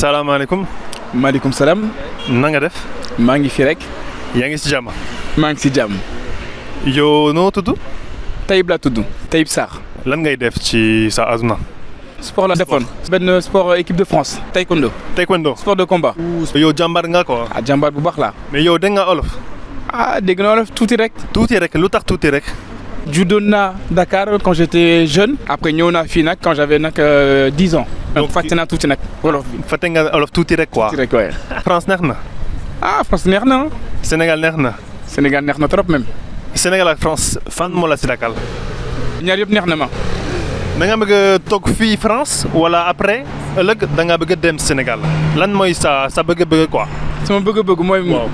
salaamaaleykum. maaleykum salaam. na nga def. maa ngi fi rek. yaa ngi si jàmm. maa ngi si jàmm. yow noo tudd. Taïb laa tudd. Taïb Sarr. lan ngay def ci sa aduna. sport la defoon. benn sport équipe de France. taekwondo. taekwondo. sport de combat. yow jàmbaar nga quoi. ah jàmbaar bu baax laa. mais yow dégg nga olof. ah dégg naa olof tuuti rek. tuuti rek lu tax tuuti rek. juddoon naa Dakar quand j'étais jeune. après ñëw naa fii nag quand j'avais nag 10 ans. donc fàtte naa tuuti nag wolof bi. fàtte nga olof tuuti rek quoi. tuuti rek waaye. France neex na. ah France neex na. Sénégal neex na. Sénégal neex na trop même. Sénégal ak France fan moo la si dakal. ñaar yëpp neex na ma. da nga bëgg a toog fii France wala après ëllëg da nga bëgg a dem Sénégal lan mooy sa bëgg-bëgg quoi. sama bëgg-bëgg mooy. waaw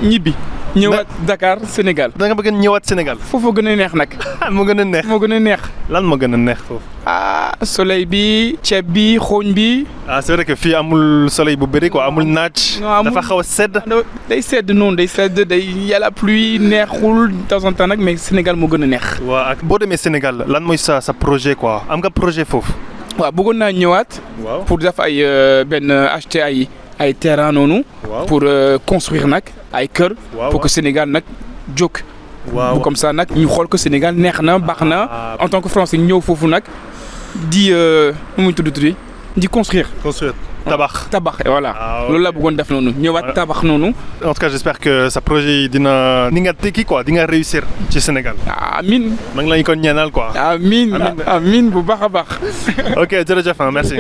ñibbi. ñëwaat Dakar Sénégal. da nga bëgg a ñëwaat Sénégal. foofu gën a neex nag. moo gën a neex. moo gën a neex. lan moo gën a neex foofu. ah soleil bi ceeb bi xooñ bi. ah c'est vrai que fii amul soleil bu bëri quoi amul naaj. dafa xaw a sedd. day sedd noonu day sedd day yàlla pluie neexul de temps en temps nag mais Sénégal moo gën a neex. waaw ak boo demee Sénégal lan mooy sa projet quoi am nga projet foofu. waaw bëggoon naa ñëwaat. waaw pour def ay acheter ay terrain noonu. waaw pour construire nag ay kër. pour que Sénégal nag jóg. waaw comme ça nag ñu xool ko Sénégal neex na baax na. en tant que Français ñëw foofu nag di nu muy tudd di construire. tabax voilà. loolu laa bëggoon def noonu ñëwaat tabax noonu. en tout cas j'espère que sa projet yi dina nga tekki quoi di nga réussir ci Sénégal. amiin. maa ngi lay ko ñaanal quoi. amiin bu baax a baax. ok jërëjëf merci.